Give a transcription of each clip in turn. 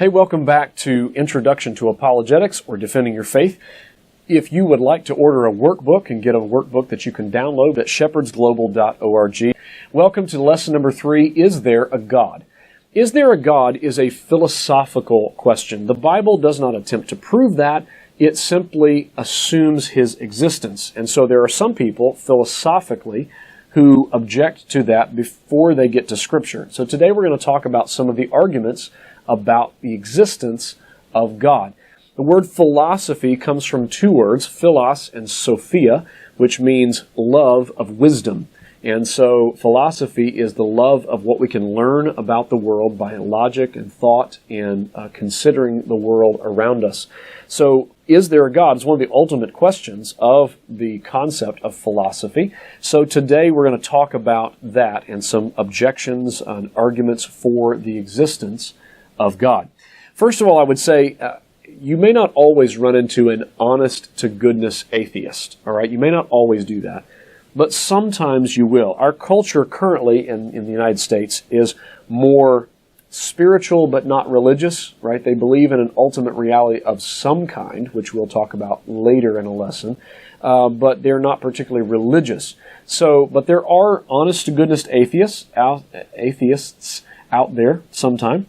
Hey, welcome back to Introduction to Apologetics, or Defending Your Faith. If you would like to order a workbook and get a workbook that you can download at shepherdsglobal.org, welcome to lesson number 3, Is There a God? Is there a God is a philosophical question. The Bible does not attempt to prove that. It simply assumes his existence. And so there are some people, philosophically, who object to that before they get to Scripture. So today we're going to talk about some of the arguments about the existence of God. The word philosophy comes from two words, philos and sophia, which means love of wisdom. And so philosophy is the love of what we can learn about the world by logic and thought and considering the world around us. So is there a God? It's one of the ultimate questions of the concept of philosophy. So today we're going to talk about that and some objections and arguments for the existence of God. First of all, I would say you may not always run into an honest-to-goodness atheist. All right, you may not always do that, but sometimes you will. Our culture currently in the United States is more spiritual but not religious, right? They believe in an ultimate reality of some kind, which we'll talk about later in a lesson, but they're not particularly religious. So, but there are honest-to-goodness atheists out there sometime,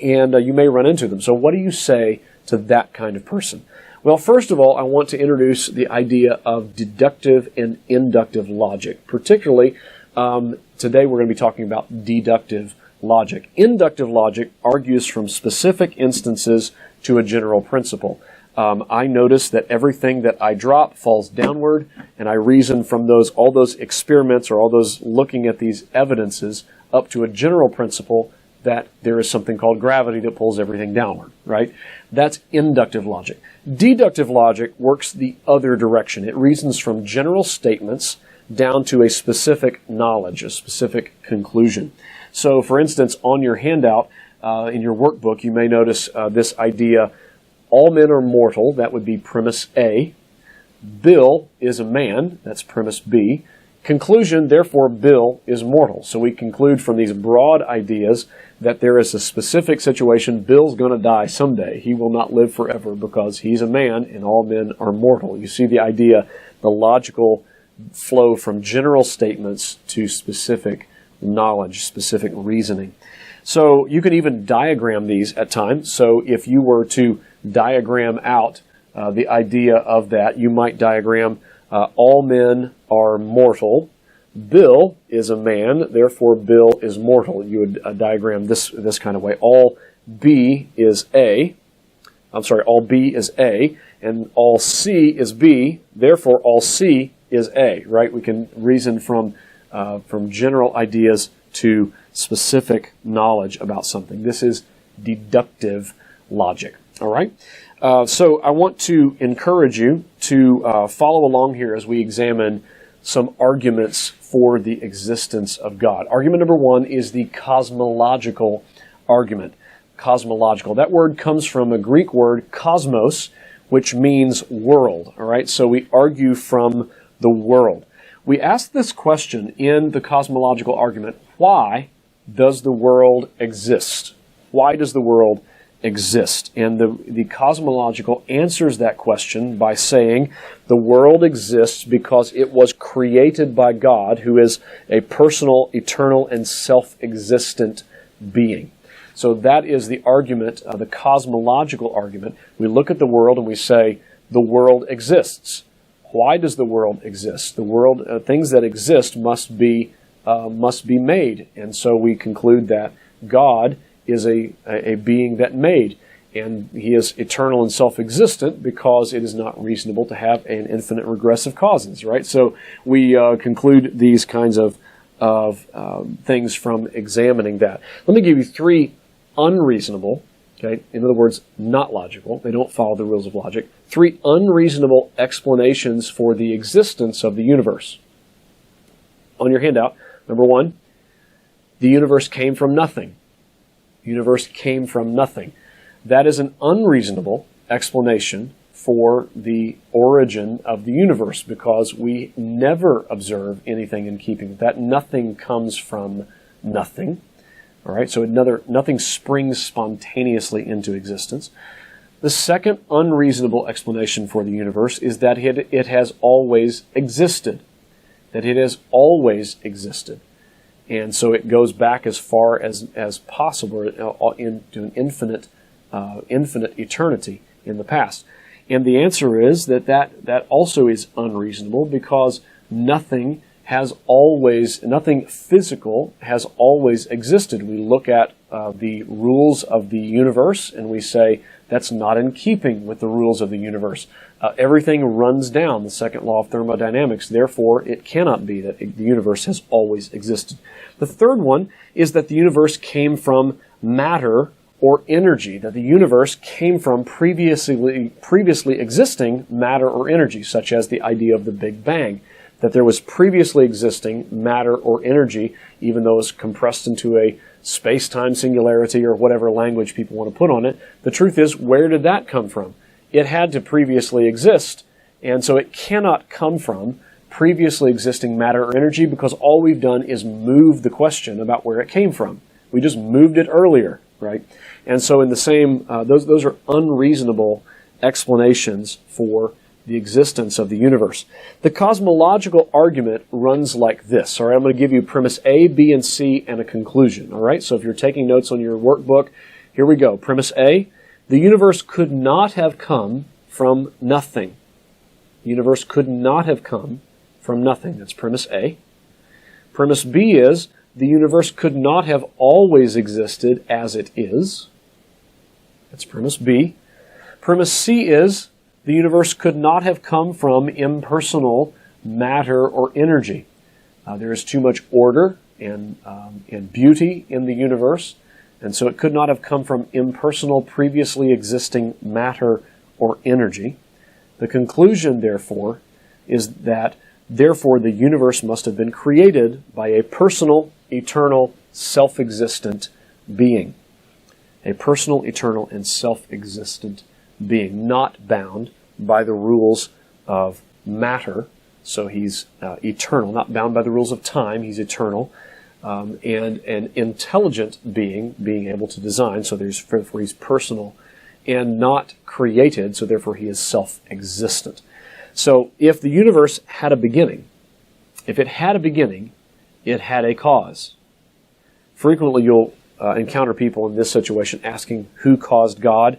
and you may run into them. So what do you say to that kind of person? Well, first of all, I want to introduce the idea of deductive and inductive logic. Particularly, today we're going to be talking about deductive logic. Inductive logic argues from specific instances to a general principle. I notice that everything that I drop falls downward, and I reason from all those experiments or all those looking at these evidences up to a general principle that there is something called gravity that pulls everything downward, right? That's inductive logic. Deductive logic works the other direction. It reasons from general statements down to a specific knowledge, a specific conclusion. So, for instance, on your handout, in your workbook, you may notice this idea, all men are mortal, that would be premise A. Bill is a man, that's premise B. Conclusion, therefore, Bill is mortal. So we conclude from these broad ideas that there is a specific situation. Bill's going to die someday. He will not live forever because he's a man and all men are mortal. You see the idea, the logical flow from general statements to specific knowledge, specific reasoning. So you can even diagram these at times. So if you were to diagram out the idea of that, you might diagram all men are mortal. Bill is a man, therefore Bill is mortal. You would diagram this kind of way. All B is A, and all C is B, therefore all C is A, right? We can reason from general ideas to specific knowledge about something. This is deductive logic, all right? So I want to encourage you to follow along here as we examine some arguments for the existence of God. Argument number 1 is the cosmological argument. Cosmological. That word comes from a Greek word, cosmos, which means world. All right, so we argue from the world. We ask this question in the cosmological argument, why does the world exist? Why does the world exist? And the cosmological answers that question by saying the world exists because it was created by God, who is a personal, eternal, and self-existent being. So that is the argument, the cosmological argument. We look at the world and we say the world exists. Why does the world exist? The world, things that exist must be made, and so we conclude that God is a being that made, and he is eternal and self-existent because it is not reasonable to have an infinite regressive causes, right? So we conclude these kinds of things from examining that. Let me give you 3 unreasonable, okay, in other words, not logical, they don't follow the rules of logic, 3 unreasonable explanations for the existence of the universe. On your handout, number 1, the universe came from nothing. The universe came from nothing. That is an unreasonable explanation for the origin of the universe because we never observe anything in keeping with that. Nothing comes from nothing. All right, so nothing springs spontaneously into existence. The second unreasonable explanation for the universe is that it has always existed. That it has always existed. And so it goes back as far as possible into an infinite eternity in the past. And the answer is that also is unreasonable, because nothing physical has always existed. We look at the rules of the universe and we say that's not in keeping with the rules of the universe. Everything runs down, the second law of thermodynamics. Therefore, it cannot be that the universe has always existed. The third one is that the universe came from matter or energy, that the universe came from previously existing matter or energy, such as the idea of the Big Bang. That there was previously existing matter or energy, even though it's compressed into a space-time singularity or whatever language people want to put on it. The truth is, where did that come from? It had to previously exist, and so it cannot come from previously existing matter or energy, because all we've done is move the question about where it came from. We just moved it earlier, right? And so in the same, those are unreasonable explanations for the existence of the universe. The cosmological argument runs like this. All right, I'm going to give you premise A, B, and C, and a conclusion. All right, so if you're taking notes on your workbook, here we go. Premise A, the universe could not have come from nothing. The universe could not have come from nothing. That's premise A. Premise B is the universe could not have always existed as it is. That's premise B. Premise C is the universe could not have come from impersonal matter or energy. There is too much order and beauty in the universe, and so it could not have come from impersonal, previously existing matter or energy. The conclusion, therefore, is that therefore the universe must have been created by a personal, eternal, self-existent being. A personal, eternal, and self-existent being, not bound by the rules of matter. So he's eternal, not bound by the rules of time. He's eternal, and an intelligent being able to design. So therefore he's personal, and not created. So therefore he is self-existent. So if the universe had a beginning, it had a cause. Frequently you'll encounter people in this situation asking who caused God.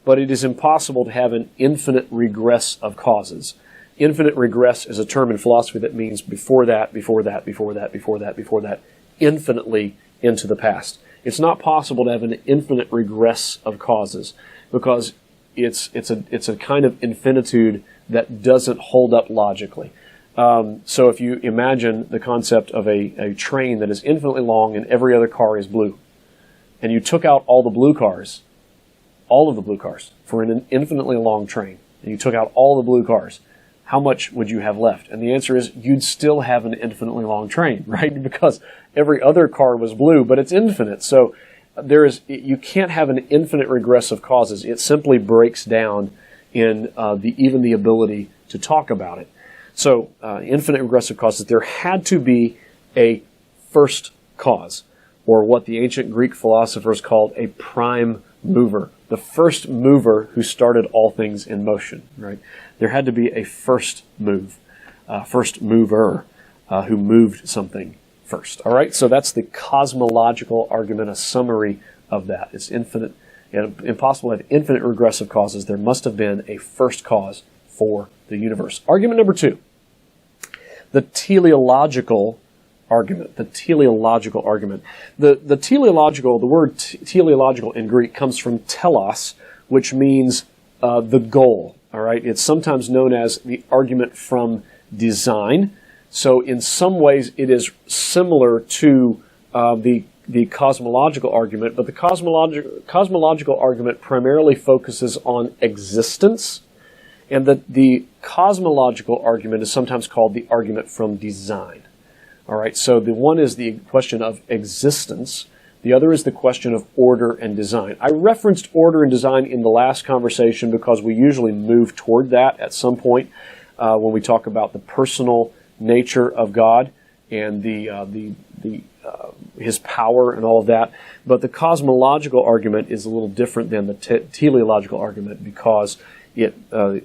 But it is impossible to have an infinite regress of causes. Infinite regress is a term in philosophy that means before that, infinitely into the past. It's not possible to have an infinite regress of causes, because it's a kind of infinitude that doesn't hold up logically. So if you imagine the concept of a train that is infinitely long and every other car is blue, and you took out all of the blue cars for an infinitely long train, and you took out all the blue cars, how much would you have left? And the answer is you'd still have an infinitely long train, right? Because every other car was blue, but it's infinite. So you can't have an infinite regress of causes. It simply breaks down in even the ability to talk about it. So infinite regressive causes, there had to be a first cause, or what the ancient Greek philosophers called a prime mover, the first mover who started all things in motion, right? There had to be a first mover who moved something first, all right? So that's the cosmological argument, a summary of that. It's infinite and impossible to have infinite regressive causes. There must have been a first cause for the universe. Argument number 2, the teleological argument. The teleological argument. The teleological, the word teleological in Greek comes from telos, which means the goal. All right, it's sometimes known as the argument from design. So in some ways, it is similar to the cosmological argument, but the cosmological argument primarily focuses on existence, and the cosmological argument is sometimes called the argument from design. All right, so the one is the question of existence. The other is the question of order and design. I referenced order and design in the last conversation because we usually move toward that at some point when we talk about the personal nature of God and the his power and all of that. But the cosmological argument is a little different than the teleological argument, because the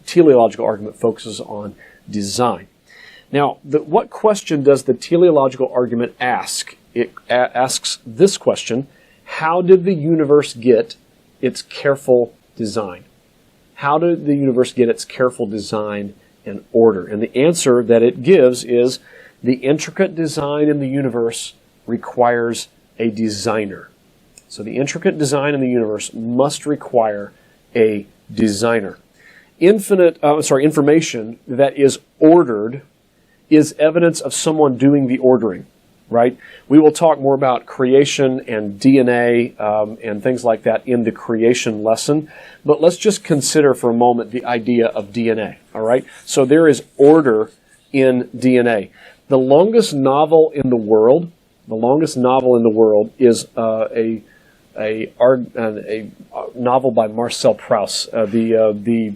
teleological argument focuses on design. Now, what question does the teleological argument ask? It asks this question: how did the universe get its careful design? How did the universe get its careful design and order? And the answer that it gives is the intricate design in the universe requires a designer. So the intricate design in the universe must require a designer. Information that is ordered is evidence of someone doing the ordering, right? We will talk more about creation and DNA and things like that in the creation lesson, but let's just consider for a moment the idea of DNA, all right? So there is order in DNA. The longest novel in the world is a novel by Marcel Proust, the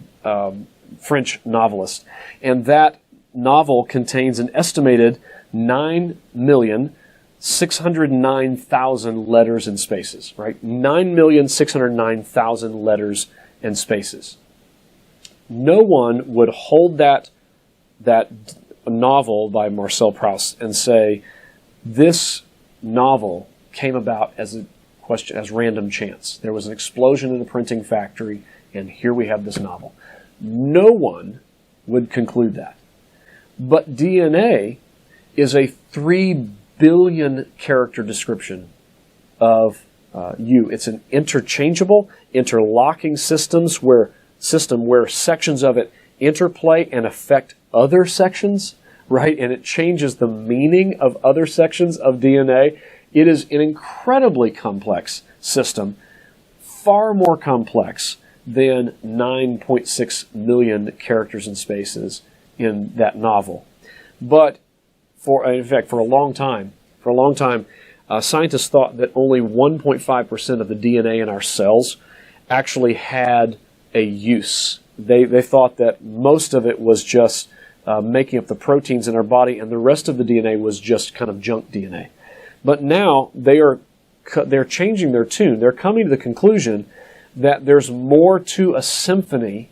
French novelist, and that novel contains an estimated 9,609,000 letters and spaces, right? 9,609,000 letters and spaces. No one would hold that novel by Marcel Proust and say, this novel came about as random chance. There was an explosion in a printing factory, and here we have this novel. No one would conclude that. But DNA is a 3 billion character description of you. It's an interchangeable, interlocking system where sections of it interplay and affect other sections, right? And it changes the meaning of other sections of DNA. It is an incredibly complex system, far more complex than 9.6 million characters and spaces in that novel. But in fact, for a long time, scientists thought that only 1.5% of the DNA in our cells actually had a use. They thought that most of it was just making up the proteins in our body, and the rest of the DNA was just kind of junk DNA. But now they're changing their tune. They're coming to the conclusion that there's more to a symphony.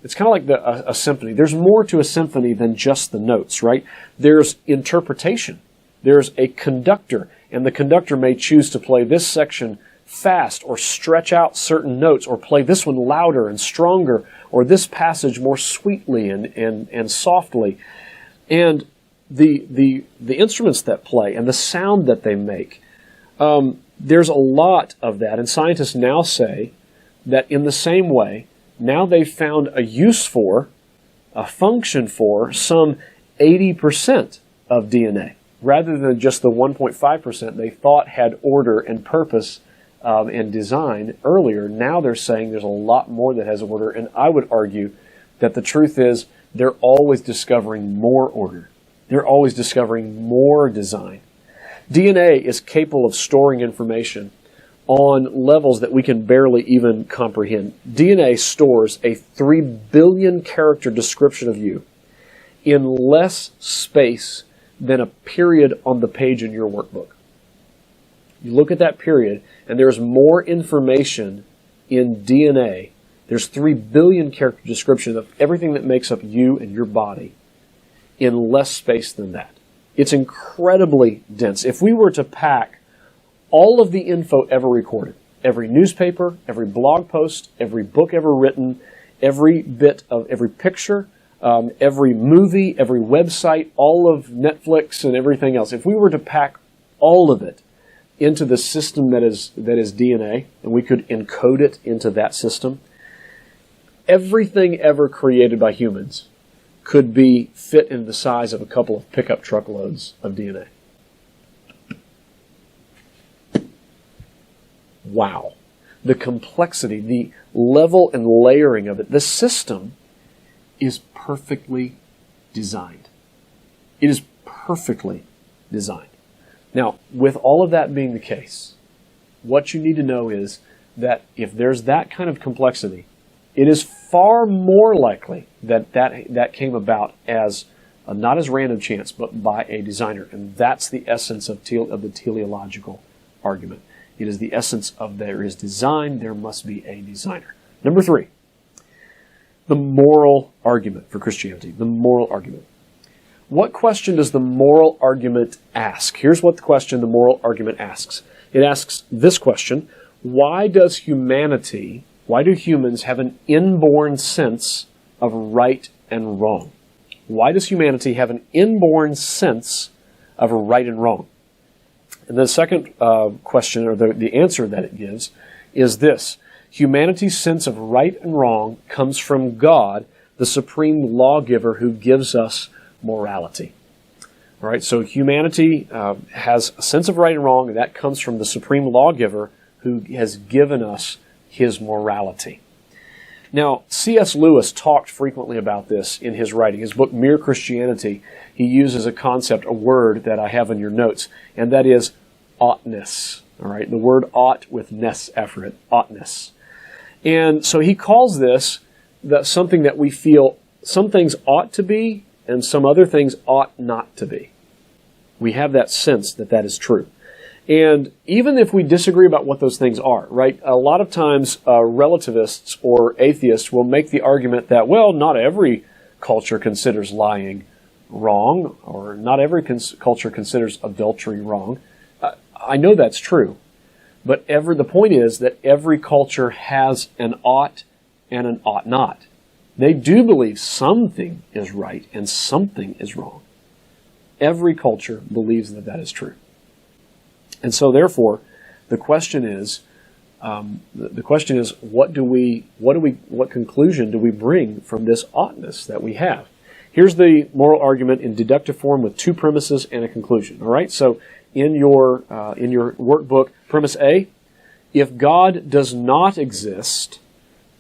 It's kind of like a symphony. There's more to a symphony than just the notes, right? There's interpretation. There's a conductor, and the conductor may choose to play this section fast or stretch out certain notes or play this one louder and stronger or this passage more sweetly and softly. And the instruments that play and the sound that they make, there's a lot of that. And scientists now say that in the same way, now they've found a use for, a function for, some 80% of DNA, rather than just the 1.5% they thought had order and purpose and design earlier. Now they're saying there's a lot more that has order, and I would argue that the truth is they're always discovering more order. They're always discovering more design. DNA is capable of storing information on levels that we can barely even comprehend. DNA stores a 3 billion character description of you in less space than a period on the page in your workbook. You look at that period, and there's more information in DNA. There's 3 billion character description of everything that makes up you and your body in less space than that. It's incredibly dense. If we were to pack all of the info ever recorded, every newspaper, every blog post, every book ever written, every bit of every picture, every movie, every website, all of Netflix and everything else, if we were to pack all of it into the system that is DNA, and we could encode it into that system, everything ever created by humans could be fit in the size of a couple of pickup truckloads of DNA. Wow. The complexity, the level and layering of it. The system is perfectly designed. It is perfectly designed. Now, with all of that being the case, what you need to know is that if there's that kind of complexity, it is far more likely that came about as not as random chance, but by a designer. And that's the essence of the teleological argument. It is the essence of there is design, there must be a designer. Number 3, the moral argument for Christianity. The moral argument. What question does the moral argument ask? Here's what the question the moral argument asks. It asks this question: why do humans have an inborn sense of right and wrong? Why does humanity have an inborn sense of right and wrong? And the second question, or the answer that it gives, is this: humanity's sense of right and wrong comes from God, the supreme lawgiver who gives us morality. All right, so humanity has a sense of right and wrong, and that comes from the supreme lawgiver who has given us his morality. Now, C.S. Lewis talked frequently about this in his writing. His book, Mere Christianity, he uses a concept, a word that I have in your notes, and that is oughtness. All right, the word ought with ness after it, oughtness. And so he calls this something that we feel some things ought to be and some other things ought not to be. We have that sense that that is true. And even if we disagree about what those things are, right, a lot of times relativists or atheists will make the argument that, well, not every culture considers lying wrong, or not every culture considers adultery wrong. I know that's true, but the point is that every culture has an ought and an ought not. They do believe something is right and something is wrong. Every culture believes that that is true. And so, therefore, the question is, what conclusion do we bring from this oughtness that we have? Here's the moral argument in deductive form with 2 premises and a conclusion. All right. So, in your workbook, premise A: if God does not exist,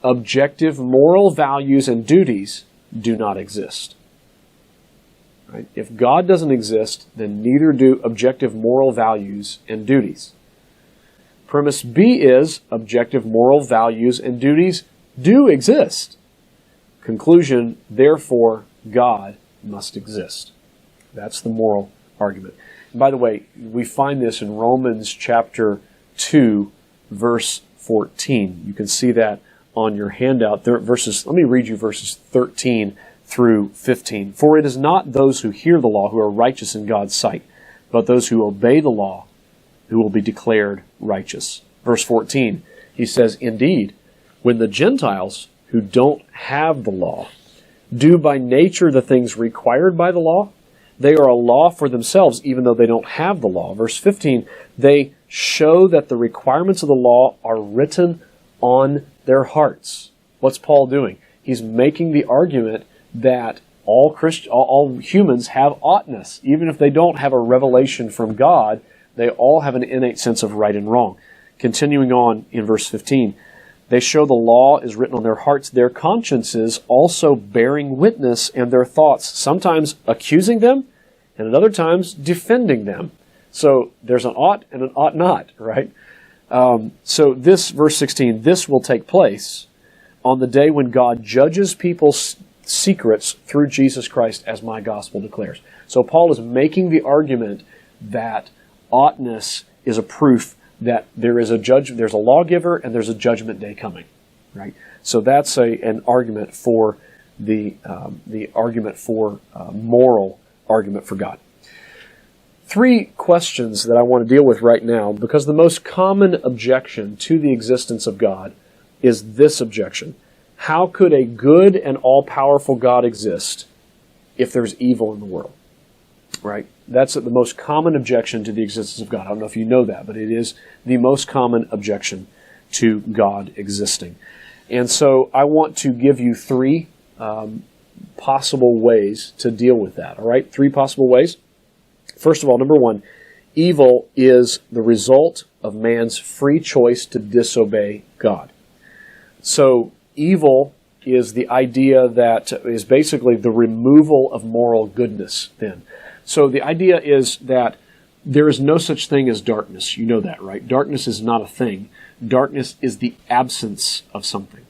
objective moral values and duties do not exist. Right? If God doesn't exist, then neither do objective moral values and duties. Premise B is objective moral values and duties do exist. Conclusion: therefore, God must exist. That's the moral argument. And by the way, we find this in Romans chapter 2, verse 14. You can see that on your handout. Let me read you verses 13 through 15. For it is not those who hear the law who are righteous in God's sight, but those who obey the law who will be declared righteous. Verse 14, he says, indeed, when the Gentiles who don't have the law do by nature the things required by the law, they are a law for themselves, even though they don't have the law. Verse 15, they show that the requirements of the law are written on their hearts. What's Paul doing? He's making the argument that all humans have oughtness. Even if they don't have a revelation from God, they all have an innate sense of right and wrong. Continuing on in verse 15, they show the law is written on their hearts, their consciences also bearing witness, and their thoughts sometimes accusing them, and at other times defending them. So there's an ought and an ought not, right? So this, verse 16, this will take place on the day when God judges people's secrets through Jesus Christ, as my gospel declares. So Paul is making the argument that oughtness is a proof that there is a judge, there's a lawgiver, and there's a judgment day coming, right? So that's an argument for the moral argument for God. 3 questions that I want to deal with right now, because the most common objection to the existence of God is this objection: how could a good and all-powerful God exist if there's evil in the world? Right? That's the most common objection to the existence of God. I don't know if you know that, but it is the most common objection to God existing. And so I want to give you 3 possible ways to deal with that. All right? 3 possible ways. First of all, number 1, evil is the result of man's free choice to disobey God. So evil is the idea that is basically the removal of moral goodness then. So the idea is that there is no such thing as darkness. You know that, right? Darkness is not a thing. Darkness is the absence of something.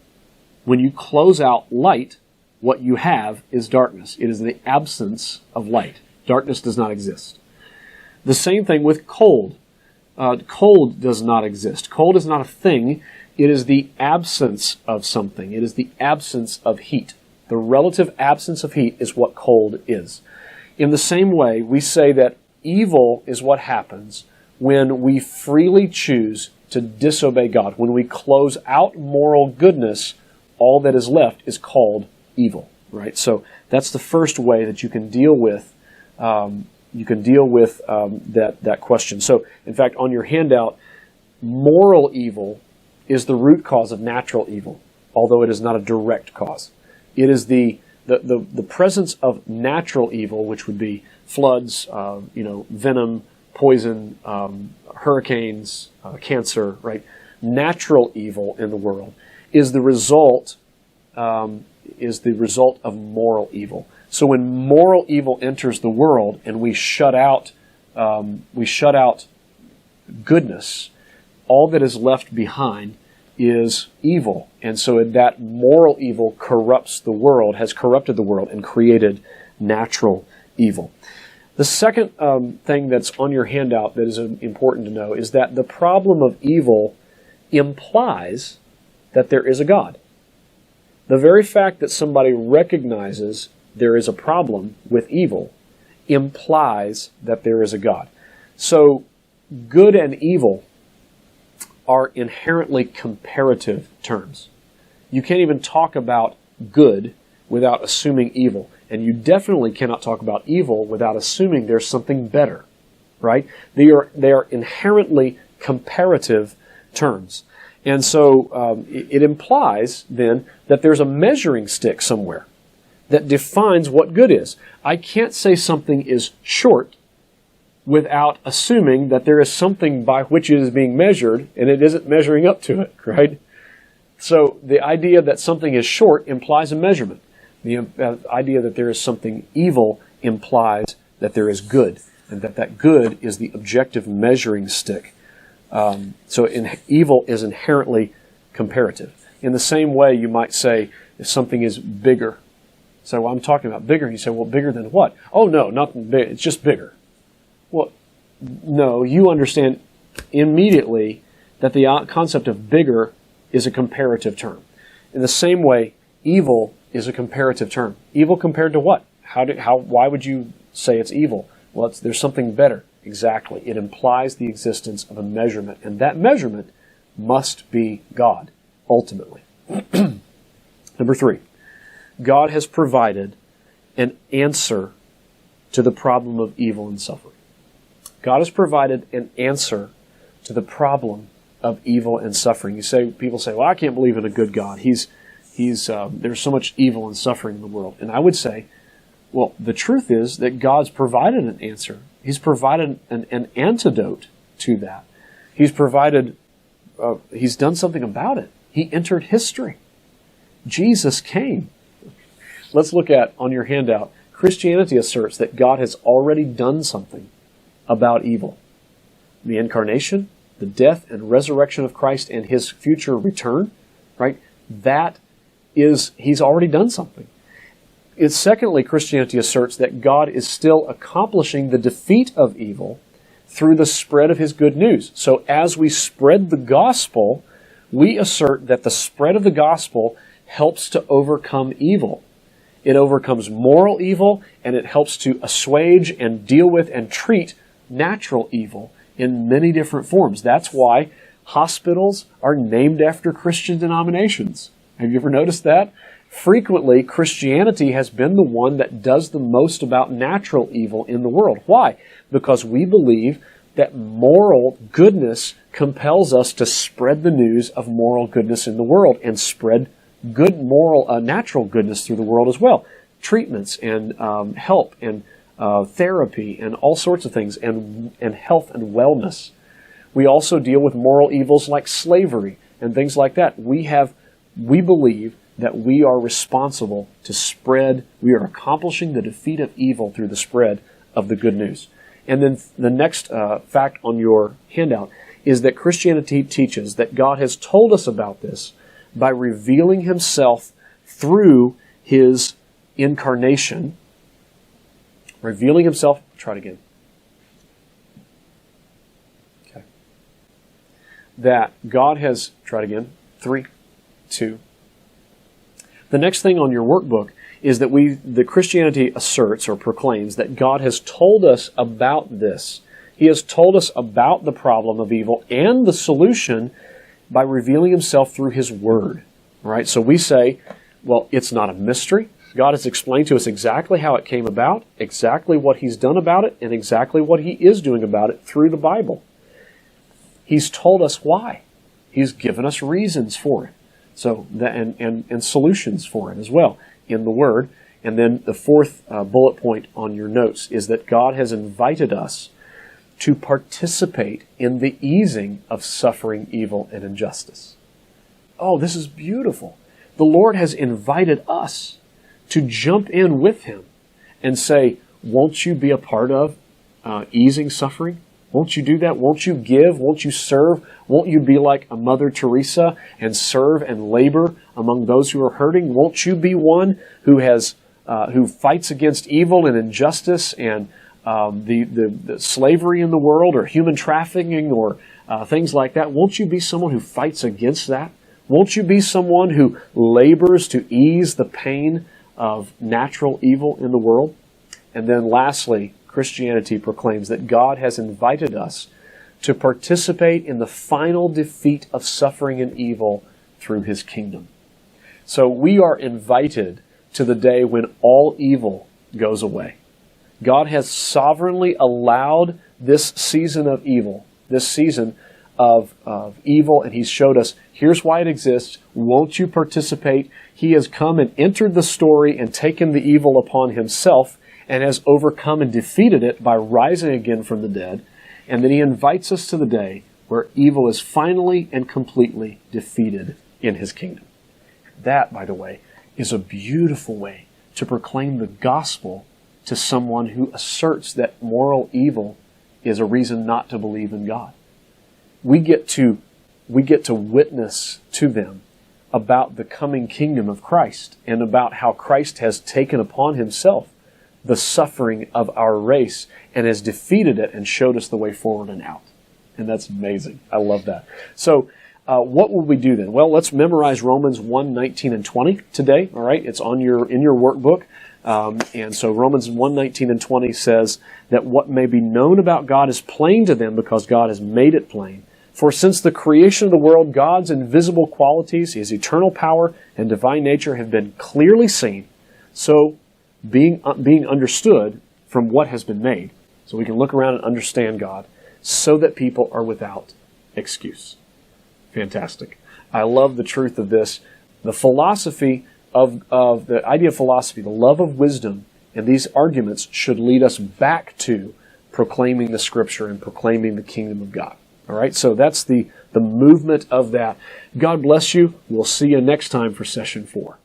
When you close out light, what you have is darkness. It is the absence of light. Darkness does not exist. The same thing with cold. Cold does not exist. Cold is not a thing. It is the absence of something. It is the absence of heat. The relative absence of heat is what cold is. In the same way, we say that evil is what happens when we freely choose to disobey God. When we close out moral goodness, all that is left is called evil. Right? So that's the first way that you can deal with that question. So, in fact, on your handout, moral evil is the root cause of natural evil, although it is not a direct cause. It is the presence of natural evil, which would be floods, venom, poison, hurricanes, cancer, right? Natural evil in the world is the result of moral evil. So when moral evil enters the world and we shut out goodness, all that is left behind is evil. And so that moral evil corrupts the world, has corrupted the world, and created natural evil. The second thing that's on your handout that is important to know is that the problem of evil implies that there is a God. The very fact that somebody recognizes there is a problem with evil implies that there is a God. So good and evil are inherently comparative terms. You can't even talk about good without assuming evil. And you definitely cannot talk about evil without assuming there's something better, right? They are inherently comparative terms. And so it implies then that there's a measuring stick somewhere that defines what good is. I can't say something is short without assuming that there is something by which it is being measured and it isn't measuring up to it, right? So the idea that something is short implies a measurement. The idea that there is something evil implies that there is good, and that good is the objective measuring stick. Evil is inherently comparative. In the same way, you might say if something is bigger. So well, I'm talking about bigger. You say, well, bigger than what? Oh, no, nothing big. It's just bigger. Well, no, you understand immediately that the concept of bigger is a comparative term. In the same way, evil is a comparative term. Evil compared to what? Why would you say it's evil? Well, there's something better. Exactly. It implies the existence of a measurement, and that measurement must be God, ultimately. Number 3, God has provided an answer to the problem of evil and suffering. God has provided an answer to the problem of evil and suffering. People say, well, I can't believe in a good God. There's so much evil and suffering in the world. And I would say, well, the truth is that God's provided an answer. He's provided an antidote to that. He's done something about it. He entered history. Jesus came. Let's look at, on your handout, Christianity asserts that God has already done something about evil. The incarnation, the death and resurrection of Christ, and His future return, right? He's already done something. Secondly, Christianity asserts that God is still accomplishing the defeat of evil through the spread of His good news. So as we spread the gospel, we assert that the spread of the gospel helps to overcome evil. It overcomes moral evil, and it helps to assuage and deal with and treat natural evil in many different forms. That's why hospitals are named after Christian denominations. Have you ever noticed that? Frequently, Christianity has been the one that does the most about natural evil in the world. Why? Because we believe that moral goodness compels us to spread the news of moral goodness in the world and spread good natural goodness through the world as well. Treatments and help and therapy and all sorts of things, and health and wellness. We also deal with moral evils like slavery and things like that. We believe that we are responsible we are accomplishing the defeat of evil through the spread of the good news. And then the next fact on your handout is that Christianity teaches that God has told us about this by revealing Himself through His incarnation, revealing Himself. Try it again. Okay. That God has, try it again, 3, 2. The next thing on your workbook is that the Christianity asserts or proclaims that God has told us about this. He has told us about the problem of evil and the solution by revealing Himself through His Word. All right? So we say, well, it's not a mystery. God has explained to us exactly how it came about, exactly what He's done about it, and exactly what He is doing about it through the Bible. He's told us why. He's given us reasons for it. So and solutions for it as well in the Word. And then the fourth bullet point on your notes is that God has invited us to participate in the easing of suffering, evil, and injustice. Oh, this is beautiful. The Lord has invited us to jump in with Him and say, won't you be a part of easing suffering? Won't you do that? Won't you give? Won't you serve? Won't you be like a Mother Teresa and serve and labor among those who are hurting? Won't you be one who fights against evil and injustice and the slavery in the world or human trafficking or things like that? Won't you be someone who fights against that? Won't you be someone who labors to ease the pain of natural evil in the world? And then lastly, Christianity proclaims that God has invited us to participate in the final defeat of suffering and evil through His kingdom. So we are invited to the day when all evil goes away. God has sovereignly allowed this season of evil, this season of evil, and He's showed us, here's why it exists. Won't you participate? He has come and entered the story and taken the evil upon Himself and has overcome and defeated it by rising again from the dead. And then He invites us to the day where evil is finally and completely defeated in His kingdom. That, by the way, is a beautiful way to proclaim the gospel to someone who asserts that moral evil is a reason not to believe in God. We get to witness to them about the coming kingdom of Christ and about how Christ has taken upon Himself the suffering of our race and has defeated it and showed us the way forward and out. And that's amazing. I love that. So what will we do then? Well, let's memorize Romans 1, 19 and 20 today. All right, it's in your workbook. And so Romans 1, 19 and 20 says that what may be known about God is plain to them because God has made it plain. For since the creation of the world, God's invisible qualities, His eternal power and divine nature have been clearly seen, so being understood from what has been made. So we can look around and understand God so that people are without excuse. Fantastic. I love the truth of this. The philosophy of the idea of philosophy, the love of wisdom, and these arguments should lead us back to proclaiming the Scripture and proclaiming the kingdom of God. All right, so that's the movement of that. God bless you. We'll see you next time for session 4.